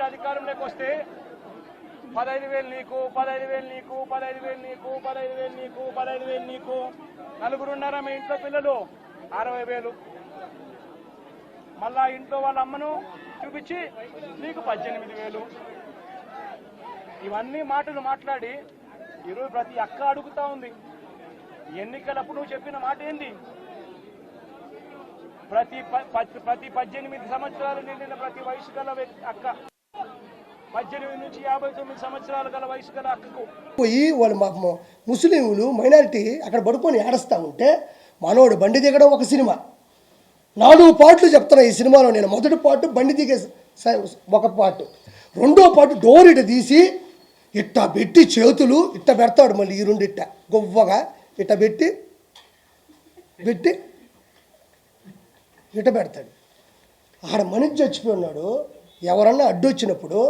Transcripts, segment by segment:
అధికారంలోకి వస్తే 15,000 నీకు, 15,000 నీకు, 15,000 నీకు, 15,000 నీకు, 15,000 నీకు, నలుగురున్నారా మీ ఇంట్లో పిల్లలు 60,000, మళ్ళా ఇంట్లో వాళ్ళ అమ్మను చూపించి నీకు 18,000. ఇవన్నీ మాటలు మాట్లాడి ఈరోజు ప్రతి అక్క అడుగుతా ఉంది, ఎన్నికలప్పుడు నువ్వు చెప్పిన మాట ఏంది? ప్రతి 18 సంవత్సరాలు నిండిన ప్రతి వయసు గల అక్క, 18 నుంచి 59 సంవత్సరాలు గల వయసు గల అక్కకు పోయి వాళ్ళు ముస్లింలు మైనారిటీ అక్కడ పడుకొని ఏడుస్తూ ఉంటే మనోడు బండి దిగడం ఒక సినిమా. 4 పాటలు చెప్తున్నా ఈ సినిమాలో నేను. మొదటి పాటు బండి దిగే ఒక పాటు, రెండో పాటు డోర్ ఇట తీసి ఇట్ట పెట్టి చేతులు ఇట్ట పెడతాడు, మళ్ళీ ఈ రెండు ఇట్ట గొవ్వగా ఇట్ట పెట్టి ఇట్ట పెడతాడు. ఆడ మనిషి చచ్చిపోయినాడు. ఎవరన్నా అడ్డొచ్చినప్పుడు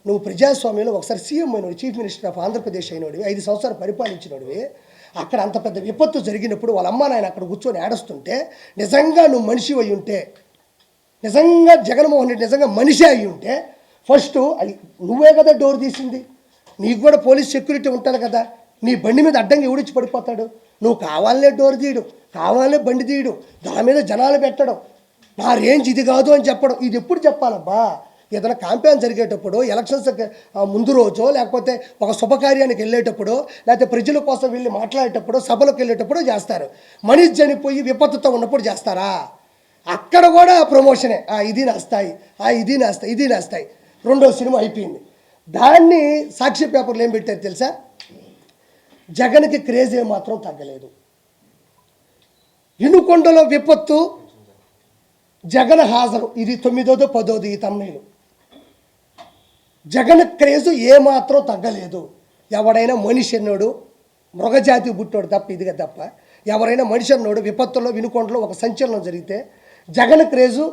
నువ్వు ప్రజాస్వామ్యంలో ఒకసారి CM అయినోడు, chief minister of Andhra Pradesh అయినోడివి, 5 సంవత్సరాలు పరిపాలించినోడివి, అక్కడ అంత పెద్ద విపత్తు జరిగినప్పుడు వాళ్ళ అమ్మ నాయన అక్కడ కూర్చొని ఏడుస్తుంటే నిజంగా నువ్వు మనిషి అయి ఉంటే, నిజంగా జగన్మోహన్ రెడ్డి నిజంగా మనిషి అయి ఉంటే ఫస్ట్ నువ్వే కదా డోర్ తీసింది. నీకు కూడా పోలీస్ సెక్యూరిటీ ఉంటుంది కదా. నీ బండి మీద అడ్డంగా ఎవడిచ్చి పడిపోతాడు? నువ్వు కావాలనే డోర్ తీయడు, కావాలనే బండి తీయడు, దాని మీద జనాలు పెట్టడం, నా రేంజ్ ఇది కాదు అని చెప్పడం. ఇది ఎప్పుడు చెప్పాలబ్బా? ఏదైనా క్యాంపెయిన్ జరిగేటప్పుడు, ఎలక్షన్స్ ముందు రోజో, లేకపోతే ఒక శుభకార్యానికి వెళ్ళేటప్పుడు, లేకపోతే ప్రజల కోసం వెళ్ళి మాట్లాడేటప్పుడు, సభలకు వెళ్ళేటప్పుడు చేస్తారు. మనిషి చనిపోయి విపత్తుతో ఉన్నప్పుడు చేస్తారా? అక్కడ కూడా ప్రమోషనే. ఇది నాస్తాయి, ఇది నాస్తాయి, ఇది నాస్తాయి. రెండో సినిమా అయిపోయింది. దాన్ని సాక్షి పేపర్లు ఏం పెట్టారు తెలుసా? జగన్కి క్రేజ్ ఏమాత్రం తగ్గలేదు. ఇనుకొండలో విపత్తు, జగన్ హాజరు, ఇది 9వ 10వ ఈ తమ్ముళ్ళు. జగన్ క్రేజు ఏమాత్రం తగ్గలేదు. ఎవడైనా మనిషి అన్నాడు, మృగజాతి పుట్టాడు తప్ప, ఇదిగా తప్ప ఎవరైనా మనిషి అన్నాడు విపత్తుల్లో వినుకొండలో ఒక సంచలనం జరిగితే జగన్ క్రేజు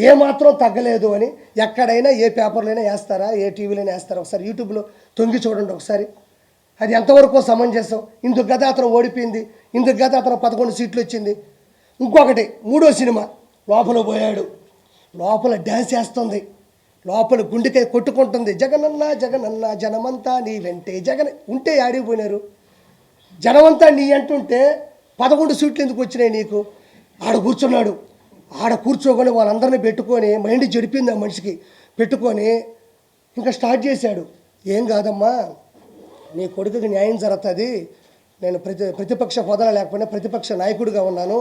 ఏమాత్రం తగ్గలేదు అని ఎక్కడైనా ఏ పేపర్లైనా వేస్తారా, ఏ టీవీలైనా వేస్తారా? ఒకసారి యూట్యూబ్లో తొంగి చూడండి ఒకసారి. అది ఎంతవరకు సమంజసం? ఇందుకు గత అతను ఓడిపోయింది, ఇందుకు గత అతను 11 సీట్లు వచ్చింది. ఇంకొకటి 3వ సినిమా, లోపల పోయాడు, లోపల డ్యాన్స్ వేస్తుంది, లోపల గుండెకాయ కొట్టుకుంటుంది, జగనన్న జగనన్న జనమంతా నీ వెంటే. జగన్ ఉంటే ఆడిపోయినారు, జనమంతా నీ అంటుంటే 11 సీట్లు ఎందుకు వచ్చినాయి నీకు? ఆడ కూర్చున్నాడు, ఆడ కూర్చోకొని వాళ్ళందరినీ పెట్టుకొని, మైండ్ చెడిపింది ఆ మనిషికి, పెట్టుకొని ఇంకా స్టార్ట్ చేశాడు. ఏం కాదమ్మా, నీ కొడుకుకి న్యాయం జరుగుతుంది, నేను ప్రతిపక్ష హోదా లేకపోయినా ప్రతిపక్ష నాయకుడిగా ఉన్నాను,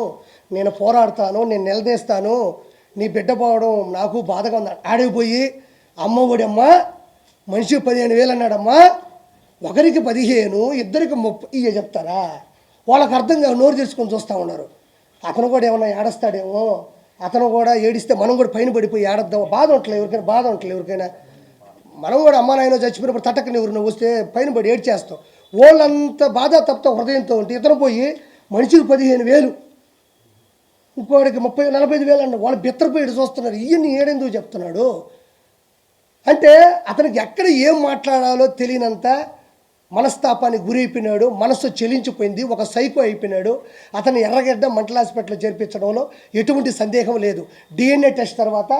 నేను పోరాడతాను, నేను నిలదీస్తాను, నీ బిడ్డ పోవడం నాకు బాధగా ఉంది. ఆడిపోయి అమ్మ ఒడమ్మా మనిషికి 15,000 అన్నాడమ్మా, ఒకరికి 15, ఇద్దరికి 30 చెప్తారా? వాళ్ళకి అర్థం కాదు, నోరు తెరుచుకొని చూస్తూ ఉన్నారు. అతను కూడా ఏమన్నా ఏడుస్తాడేమో, అతను కూడా ఏడిస్తే మనం కూడా పైన పడిపోయి ఏడద్దాం. బాధ ఉండట్లేదు ఎవరికైనా, బాధ ఉండట్లేదు ఎవరికైనా. మనం కూడా అమ్మ నాయన చచ్చిపోయినప్పుడు తట్టకని ఎవరిని వస్తే పైన పడి ఏడ్చేస్తాం. వాళ్ళంతా బాధ తప్ప హృదయంతో ఉంటే ఇతను పోయి మనిషికి 15,000, ఇంకోటికి 30-45,000 అన్న వాళ్ళు బెత్తరపోయి చూస్తున్నారు. ఈయన్ని ఏడెందుకు చెప్తున్నాడు అంటే అతనికి ఎక్కడ ఏం మాట్లాడాలో తెలియనంత మనస్తాపానికి గురైపోయినాడు, మనస్సు చెలించిపోయింది, ఒక సైకో అయిపోయినాడు. అతను ఎర్రగడ్డ మెంటల్ హాస్పిటల్లో చేర్పించడంలో ఎటువంటి సందేహం లేదు. DNA టెస్ట్ తర్వాత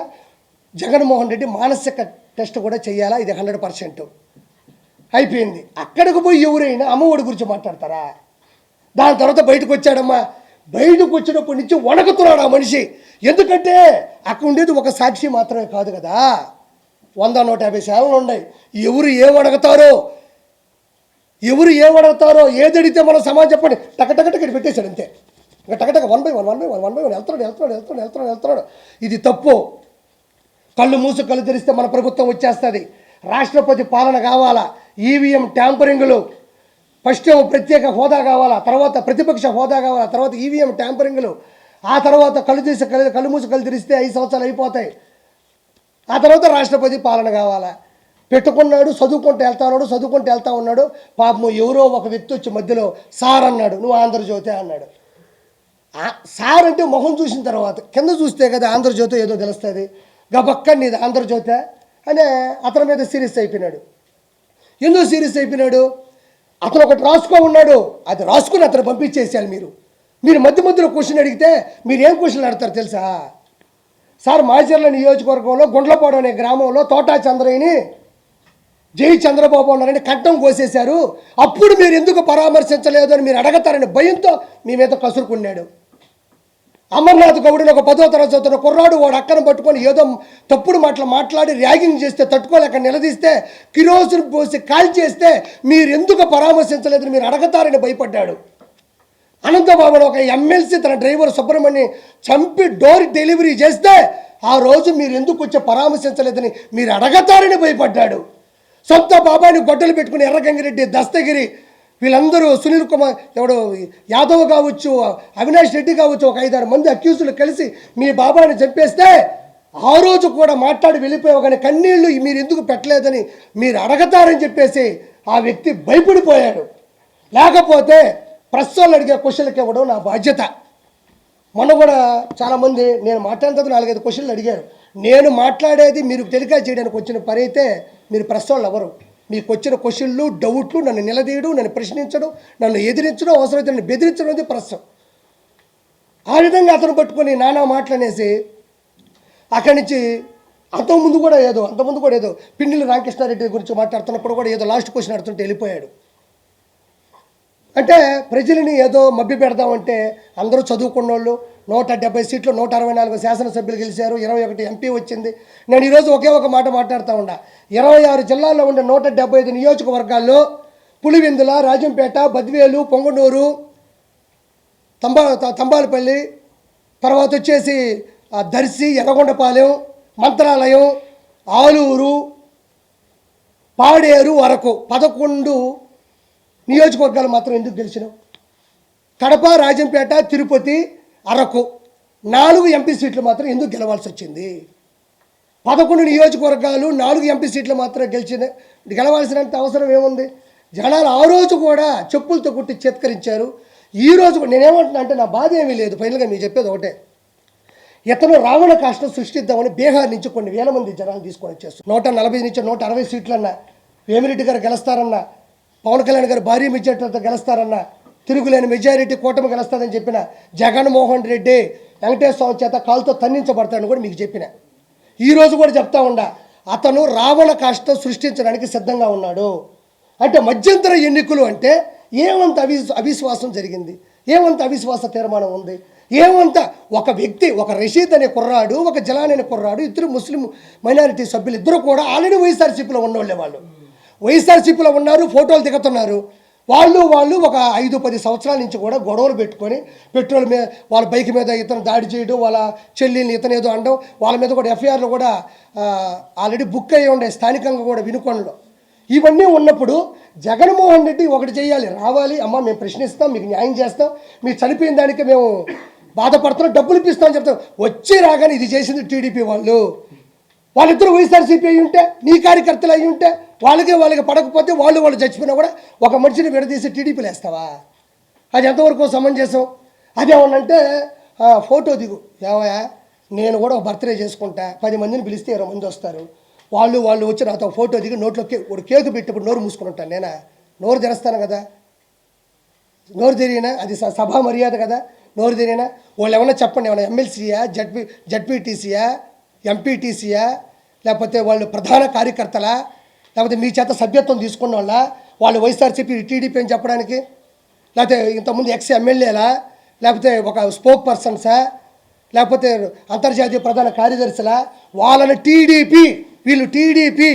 జగన్మోహన్ రెడ్డి మానసిక టెస్ట్ కూడా చేయాలా, ఇది 100% అయిపోయింది. అక్కడికి పోయి ఎవరైనా అమ్మఒడి గురించి మాట్లాడతారా? దాని తర్వాత బయటకు వచ్చాడమ్మా, బయటకు వచ్చినప్పటి నుంచి వణకుతున్నాడు ఆ మనిషి. ఎందుకంటే అక్కడ ఉండేది ఒక సాక్షి మాత్రమే కాదు కదా, 100-150 ఛానళ్ళు ఉన్నాయి. ఎవరు ఏమడగతారో ఏది అడిగితే మనం సమాజం చెప్పండి టకటకటకి పెట్టేశాడు అంతే. ఇంకా టకటక 1 by 1 వెళ్తున్నాడు. ఇది తప్పు. కళ్ళు మూసు కళ్ళు తెరిస్తే మన ప్రభుత్వం వచ్చేస్తుంది. రాష్ట్రపతి పాలన కావాలా, ఈవీఎం ట్యాంపరింగ్లు, ఫస్ట్ ప్రత్యేక హోదా కావాలా, తర్వాత ప్రతిపక్ష హోదా కావాలా, తర్వాత ఈవీఎం ట్యాంపరింగ్లు, ఆ తర్వాత కళ్ళు మూసి కళ్ళు తెరిస్తే 5 సంవత్సరాలు అయిపోతాయి. ఆ తర్వాత రాష్ట్రపతి పాలన కావాలా. పెట్టుకున్నాడు, చదువుకుంటూ వెళ్తా ఉన్నాడు. పాపం ఎవరో ఒక వ్యక్తి వచ్చి మధ్యలో సార్ అన్నాడు, నువ్వు ఆంధ్రజ్యోతి అన్నాడు. సార్ అంటే మొహం చూసిన తర్వాత కింద చూస్తే కదా ఆంధ్రజ్యోతి ఏదో తెలుస్తుంది. గబక్క నీది ఆంధ్రజ్యోతి అనే అతని మీద సీరియస్ అయిపోయినాడు. ఎందుకు సీరియస్ అయిపోయినాడు? అతను ఒకటి రాసుకో ఉన్నాడు, అది రాసుకుని అతను పంపించేసేయాలి. మీరు మధ్యలో క్వశ్చన్ అడిగితే మీరు ఏం క్వశ్చన్లు అడతారు తెలుసా? సార్ మాచర్ల నియోజకవర్గంలో గుండ్లపాడు అనే గ్రామంలో తోటా చంద్రయ్యని జై చంద్రబాబు ఉన్నారని కంఠం కోసేశారు, అప్పుడు మీరు ఎందుకు పరామర్శించలేదు అని మీరు అడగతారని భయంతో మీ మీద కసురుకున్నాడు. అమర్నాథ్ గౌడ్ని ఒక 10వ తరగతి చదువుతున్న కుర్రాడు వాడు అక్కను పట్టుకొని ఏదో తప్పుడు మాటలు మాట్లాడి ర్యాగింగ్ చేస్తే తట్టుకోలేక నిలదీస్తే కిరోసిన్ పోసి కాల్ చేస్తే మీరు ఎందుకు పరామర్శించలేదని మీరు అడగతారని భయపడ్డాడు. అనంతబాబుని ఒక ఎమ్మెల్సీ తన డ్రైవర్ సుబ్రహ్మణ్యం చంపి డోర్ డెలివరీ చేస్తే ఆ రోజు మీరు ఎందుకు వచ్చి పరామర్శించలేదని మీరు అడగతారని భయపడ్డాడు. సొంత బాబాయిని గొడ్డలు పెట్టుకుని ఎర్రగంగిరెడ్డి, దస్తగిరి వీళ్ళందరూ, సునీల్ కుమార్ ఎవడు యాదవ్ కావచ్చు, అవినాష్ రెడ్డి కావచ్చు, ఒక 5-6 మంది అక్యూజులు కలిసి మీ బాబాయిని చంపేస్తే ఆ రోజు కూడా మాట్లాడి వెళ్ళిపోయావు, కానీ కన్నీళ్లు మీరు ఎందుకు పెట్టలేదని మీరు అడగతారని చెప్పేసి ఆ వ్యక్తి భయపడిపోయాడు. లేకపోతే ప్రెస్ వాళ్ళు అడిగే క్వశ్చన్లకి ఇవ్వడం నా బాధ్యత. మొన్న కూడా చాలామంది నేను మాట్లాడినందుకు 4-5 క్వశ్చన్లు అడిగారు. నేను మాట్లాడేది మీరు టెలికాస్ట్ చేయడానికి వచ్చిన పని అయితే మీరు ప్రెస్ వాళ్ళు ఎవరు? మీకు వచ్చిన క్వశ్చన్లు, డౌట్లు, నన్ను నిలదీయడం, నన్ను ప్రశ్నించడం, నన్ను ఎదిరించడం, అవసరమైతే నన్ను బెదిరించడం అనేది ప్రెస్. ఆ విధంగా అతను పట్టుకొని నానా మాటలనేసి అక్కడి నుంచి అంతకుముందు కూడా ఏదో పిన్నెల్లి రామకృష్ణారెడ్డి గురించి మాట్లాడుతున్నప్పుడు కూడా ఏదో లాస్ట్ క్వశ్చన్ అడుగుతుంటే వెళ్ళిపోయాడు. అంటే ప్రజలని ఏదో మభ్య పెడదామంటే అందరూ చదువుకున్న వాళ్ళు, 170 సీట్లు 164 శాసనసభ్యులు గెలిచారు, 21 ఎంపీ వచ్చింది. నేను ఈరోజు ఒకే ఒక మాట మాట్లాడుతూ ఉన్నా. 26 జిల్లాల్లో ఉండే 175 నియోజకవర్గాల్లో పులివెందుల, రాజంపేట, బద్వేలు, పొంగనూరు, తంబాలపల్లి, తర్వాత వచ్చేసి దర్శి, ఎర్రగొండపాలెం, మంత్రాలయం, ఆలూరు, పాడేరు వరకు 11 నియోజకవర్గాలు మాత్రం ఎందుకు గెలిచినావు? కడప, రాజంపేట, తిరుపతి, అరకు 4 ఎంపీ సీట్లు మాత్రం ఎందుకు గెలవాల్సి వచ్చింది? 11 నియోజకవర్గాలు 4 ఎంపీ సీట్లు మాత్రం గెలవాల్సినంత అవసరం ఏముంది? జనాలు ఆ రోజు కూడా చెప్పులతో కొట్టి చేత్కరించారు. ఈ రోజు నేనేమంటున్నా అంటే నా బాధ ఏమీ లేదు. ఫైనల్గా మీకు చెప్పేది ఒకటే, ఇతను రావణ కాష్టం సృష్టిద్దామని బీహార్ నుంచి కొన్ని వేల మంది జనాలు తీసుకొని వచ్చేస్తారు. 140 నుంచి 160 సీట్లన్నా వేమిరెడ్డి గారు గెలుస్తారన్నా, పవన్ కళ్యాణ్ గారు భారీ మెజారిటీతో గెలుస్తారన్నా, తిరుగులేని మెజారిటీ కూటమి గెలుస్తారని చెప్పిన జగన్మోహన్ రెడ్డి వెంకటేశ్వర స్వామి చేత కాలుతో తన్నించబడతాడని కూడా మీకు చెప్పిన. ఈరోజు కూడా చెప్తా ఉండా, అతను రావణ కాష్టం సృష్టించడానికి సిద్ధంగా ఉన్నాడు. అంటే మధ్యంతర ఎన్నికలు అంటే ఏమంత అవిశ్వాసం జరిగింది, ఏమంత అవిశ్వాస తీర్మానం ఉంది, ఏమంత ఒక వ్యక్తి, ఒక రషీద్ అనే కుర్రాడు, ఒక జలాన్ అనే కుర్రాడు, ఇద్దరు ముస్లిం మైనారిటీ సభ్యులు, ఇద్దరు కూడా ఆల్రెడీ వైఎస్ఆర్సీపీలో ఉన్నోళ్ళే. వాళ్ళు వైఎస్ఆర్సీపీలో ఉన్నారు, ఫోటోలు దిగుతున్నారు. వాళ్ళు ఒక 5-10 సంవత్సరాల నుంచి కూడా గొడవలు పెట్టుకొని పెట్రోల్ మీద వాళ్ళ బైక్ మీద ఇతను దాడి చేయడం, వాళ్ళ చెల్లిని ఇతను ఏదో అనడం, వాళ్ళ మీద కూడా ఎఫ్ఐఆర్లు కూడా ఆల్రెడీ బుక్ అయ్యి ఉండే స్థానికంగా కూడా వినుకొండలో. ఇవన్నీ ఉన్నప్పుడు జగన్మోహన్ రెడ్డి ఒకటి చేయాలి, రావాలి, అమ్మ మేము ప్రశ్నిస్తాం, మీకు న్యాయం చేస్తాం, మీరు చనిపోయిన దానికి మేము బాధపడుతున్నాం, డబ్బులు ఇప్పిస్తామని చెప్తాం. వచ్చి రాగానే ఇది చేసింది టీడీపీ వాళ్ళిద్దరూ వైఎస్ఆర్సీపీ అయ్యి ఉంటే, నీ కార్యకర్తలు అయ్యి ఉంటే, వాళ్ళకి పడకపోతే వాళ్ళు చచ్చిపోయినా కూడా ఒక మనిషిని విడదీసి టీడీపీలు వేస్తావా? అది ఎంతవరకు సమంజసం? అదేమన్నంటే ఫోటో దిగు, ఏవయా నేను కూడా ఒక బర్త్డే చేసుకుంటా, 10 మందిని పిలిస్తే 20 మంది వస్తారు, వాళ్ళు వచ్చి నాతో ఫోటో దిగి నోట్లో ఒక కేకు పెట్టినప్పుడు నోరు మూసుకొని ఉంటాను. నేనా నోరు తెరుస్తాను కదా? నోరు తెరిగినా అది సభా మర్యాద కదా? నోరు తెరిగినా వాళ్ళు ఏమన్నా చెప్పండి, ఏమన్నా ఎమ్మెల్సీయా, జడ్పీటీసీయా, ఎంపీటీసీయా, లేకపోతే వాళ్ళు ప్రధాన కార్యకర్తలా, లేకపోతే మీ చేత సభ్యత్వం తీసుకున్న వాళ్ళు వైఎస్ఆర్సీపీ టీడీపీ అని చెప్పడానికి, లేకపోతే ఇంతకుముందు ఎమ్మెల్యేలా, లేకపోతే ఒక స్పోక్ పర్సన్సా, లేకపోతే అంతర్జాతీయ ప్రధాన కార్యదర్శులా? వాళ్ళని టీడీపీ, వీళ్ళు టీడీపీ